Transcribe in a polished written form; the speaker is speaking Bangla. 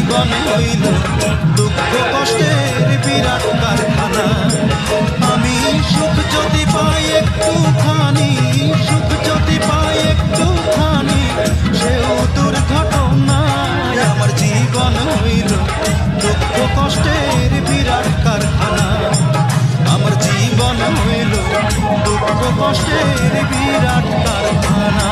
জীবন হইল দুঃখ কষ্টের বিরাট কারখানা। আমি সুখ যদি পাই একটুখানি, সুখ যদি পাই একটুখানি, সেও দুর্ঘটনা। আমার জীবন হইল দুঃখ কষ্টের বিরাট কারখানা। আমার জীবন হইল দুঃখ কষ্টের বিরাট কারখানা।